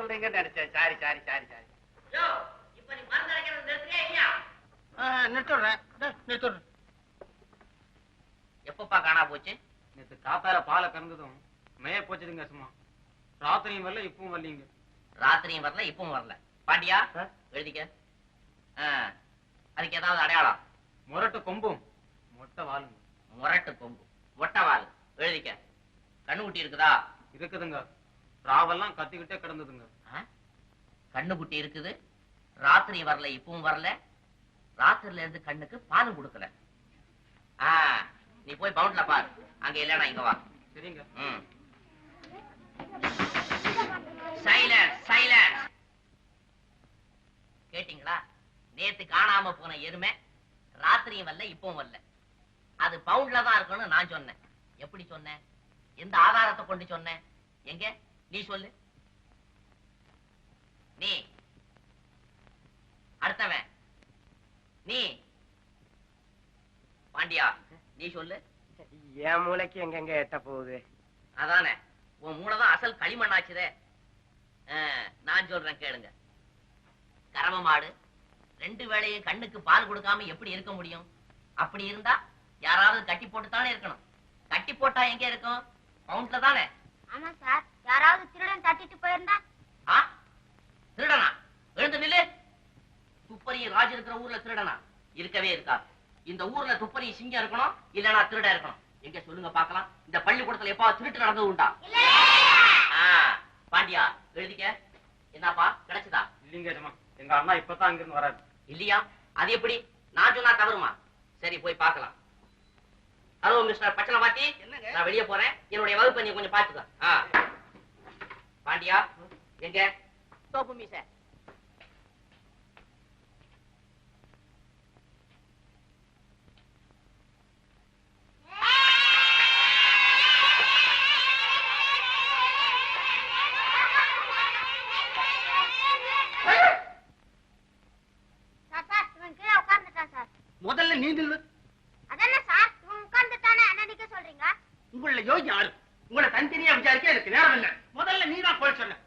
சொல்றீங்கன்னு நினைச்சேன். Sorry sorry sorry sorry. இப்ப நீ மருந்து அரைக்கிறது நிறுத்துறியா இல்லையா? நிறுத்துறேன். எப்பப்பா காணா போச்சு? நேற்று காத்தால பாலை கறந்ததும் மேய போச்சுதுங்க. சும்மா ராத்திரியும் வரல, இப்பவும் வரலீங்க. ராத்திரியும் வரல, இப்பவும் வரல. பாண்டியா எழுதிக்க. அதுக்கு ஏதாவது அடையாளம்? முரட்டு கொம்பும் மொட்டை வாளுங்க. முரட்டு கொம்பு மொட்டை வால் எழுதிக்க. கண்ணுக்குட்டி இருக்குதா? இருக்குதுங்க. ராவெல்லாம் கத்திக்கிட்டே கிடந்ததுங்க. கண்ணுக்குட்டி இருக்குது, ராத்திரி வரல, இப்பவும் வரல, ராத்திரில இருந்து கண்ணுக்கு பாலும் கொடுக்கல. நீ போய் பவுண்ட்ல பாரு, அங்க இல்லனா இங்க வா. சரிங்க. Silence silence. கேட்டீங்களா? நேத்து காணாம போன எருமை ராத்திரியும் வரல, இப்பவும் வரல. அது பவுண்ட்ல தான் இருக்கணும்னு நான் சொன்னேன். எப்படி சொன்னேன்? எந்த ஆதாரத்தை கொண்டு சொன்னேன்? எங்க நீ சொல்லு. நீ அடுத்தவன் நீ. பாண்டியா நீ சொல்லு. என் மூளைக்கு எங்க எட்ட போகுது? அதானே, உன் மூளைதான் அசல் களிமண்ணாச்சுதே. நான் சொல்றேன் கேளுங்க. கறவை மாடு 2 வேளையும் கண்ணுக்கு பால் கொடுக்காம எப்படி இருக்க முடியும்? அப்படி இருந்தா யாராவது கட்டி போட்டுத்தானே இருக்கணும். கட்டி போட்டா எங்க இருக்கும்? பவுண்ட்ல தானே. ஆமா சார். யாராவது திருடன் தட்டிட்டு போயிருந்தா? திருடனா? எழுந்து நில்லு. துப்பறி ராஜ் இருக்கிற ஊர்ல திருடனா? இருக்கவே இருக்கா. இந்த ஊர்ல துப்பறி சிங்கம் இருக்கணும், இல்லனா திருட இருக்கணும். எங்க சொல்லுங்க பாக்கலாம். இந்த பள்ளிக்கூடத்துல எப்பா திருட்டு நடந்தது உண்டா? பாண்டியா எழுதிக்க. என்னப்பா கிடைச்சதா? இல்லீங்க. எங்க அண்ணா இப்பதான் அங்கிருந்து வராது. இல்லையா? அது எப்படி? நான் சொன்னா தவறுமா? சரி போய் பார்க்கலாம். ஹலோ மிஸ்டர் பச்சளமாத்தி, நான் வெளியே போறேன். என்னுடைய வகுப்பை நீ கொஞ்சம் பாத்துக்க. பாண்டியா எங்க? தோப்பு மீச. முதல்ல நீ நில்லு. அதானே சார், இவன் உட்கார்ந்துட்டானே, என்ன நிக்க சொல்றீங்க? உங்களை யோகி யாரு? உங்களை தனித்தனியா விசாரிக்க எனக்கு நேரம் இல்லை. முதல்ல நீ தான் போய் சொன்ன.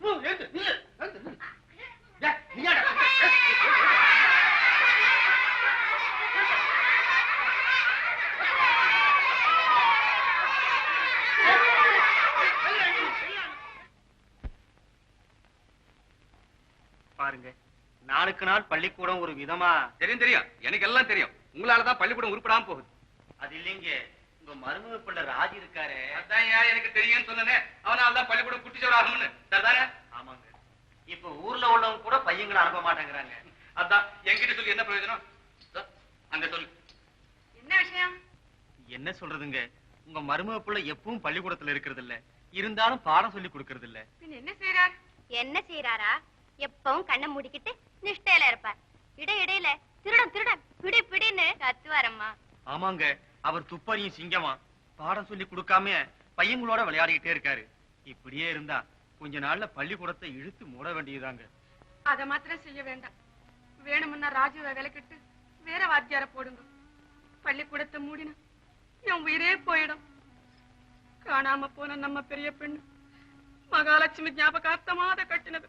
பாருங்க, நாளுக்கு நாள் பள்ளிக்கூடம் ஒரு விதமா. தெரியும். எனக்கு எல்லாம் தெரியும். உங்களாலதான் பள்ளிக்கூடம் உருப்படாம போகுது. அது இல்லைங்க, உங்க மருமக பிள்ளை ராஜ் இருக்காரு. அதான் எனக்கு தெரியும்னு சொன்னேன். அவனால்தான் பள்ளிக்கூடம் குட்டிச்சவர் ஆகணும்னு. சரிதானே? ஆமாங்க. இப்ப ஊர்ல உள்ளவங்க கூட பையங்களை அனுப்ப மாட்டேங்கிறாங்க. அதான் என்கிட்ட சொல்லி என்ன பிரயோஜனம்? அங்க சொல்லு. என்ன விஷயம்? என்ன சொல்றதுங்க, உங்க மருமக பிள்ளை எப்பவும் பள்ளிக்கூடத்துல இருக்கிறது இல்ல, இருந்தாலும் பாடம் சொல்லி கொடுக்கறது இல்ல. என்ன செய்யறார்? என்ன செய்யறாரா? எப்பவும் கண்ணை மூடிக்கிட்டு நிஷ்டையில இருப்பார். இடையிடையில திருடன் திருடன் பிடி பிடின்னு கத்துவாரம்மா. ஆமாங்க, அவர் துப்பறியும் சிங்கமா. பாடம் சொல்லி கொடுக்காம பையங்களோட விளையாடிக்கிட்டே இருக்காரு. இப்படியே இருந்தா கொஞ்ச நாள்ல பள்ளிக்கூடத்தை இழுத்து மூட வேண்டியதாங்க. அத மாத்திரம் செய்ய வேண்டாம். வேணும்னா ராஜுவை விலக்கிட்டு வேற வாத்தியார போடுங்க. பள்ளிக்கூடத்தை மூடினா என் உயிரே போயிடும். காணாம போன நம்ம பெரிய பெண்ணு மகாலட்சுமி ஞாபகார்த்தமாக கட்டினது.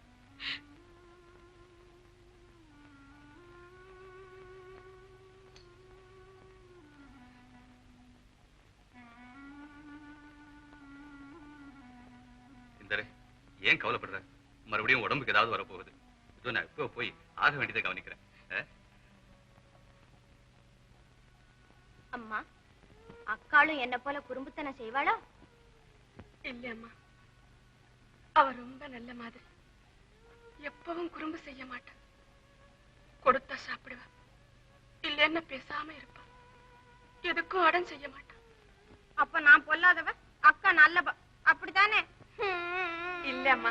ஏன் கவலைப்படுற? மறுபடியும் உடம்புக்கு ஏதாவது வரப்போகுது. இதோ நான் இப்ப போய் ஆக வேண்டியதை கவனிக்கிறேன். அம்மா, அக்காளும் என்ன போல குறும்புத்தனம் செய்வாளோ? இல்லம்மா, அவ ரொம்ப நல்ல மாதிரி. எப்பவும் குறும்பு செய்ய மாட்டான். கொடுத்தா சாப்பிடுவா, இல்லைன்னா பேசாம இருப்பா. எதுக்கும் அடம் செய்ய மாட்டான். அப்ப நான் பொல்லாதவ, அக்கா நல்லவ, அப்படித்தானே? இல்லம்மா,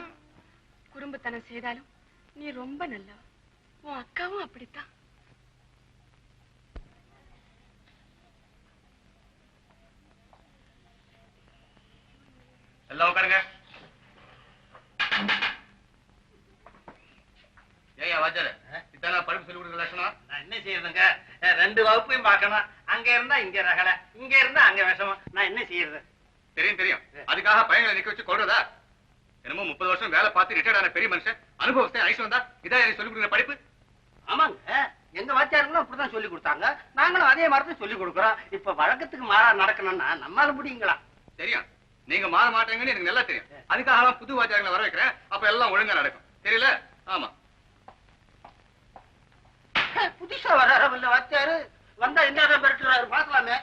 குறும்புத்தனம் செய்தாலும் நீ ரொம்ப நல்லவ. உன் அக்காவும் அப்படித்தான். எல்லாம் உட்காருங்க. ஏயா வாஜர், இதான படிப்பு சொல்லி கொடுக்குற லட்சணம்? நான் என்ன செய்யறதுங்க, 2 வகுப்பையும் பார்க்கணும். அங்க இருந்தா இங்க ரகல, இங்க இருந்தா அங்க விஷமம். நான் என்ன செய்யறது? தெரியும். அதுக்காக பையங்களை நிக்க வச்சு கொள்றதா? என்னமோ 30 வருஷம் வேலை பார்த்து ரிட்டையர்ட் ஆன பெரிய மனுஷன் அனுபவத்தை ஐஸ்வரம் தான் இதான் எனக்கு சொல்லிக் கொடுக்குற படிப்பு. ஆமாங்க, எங்க வாத்தியாருங்களும் அப்படிதான் சொல்லி கொடுத்தாங்க. நாங்களும் அதே மாதிரி தான் சொல்லி கொடுக்குறோம். இப்ப வழக்கத்துக்கு மாறா நடக்கணும்னா நம்மால முடியுங்களா? தெரியும், நீங்க மாற மாட்டீங்கன்னு எனக்கு நல்லா தெரியும். அதுக்காக தான் புது வாத்தியாரங்களை வர வைக்கிறேன். அப்ப எல்லாம் ஒழுங்கா நடக்கும். தெரியல? ஆமா. புதுசா வர்றாரு வாத்தியாரு, வந்தா என்ன மிரட்டுறாரு பாக்கலாமே.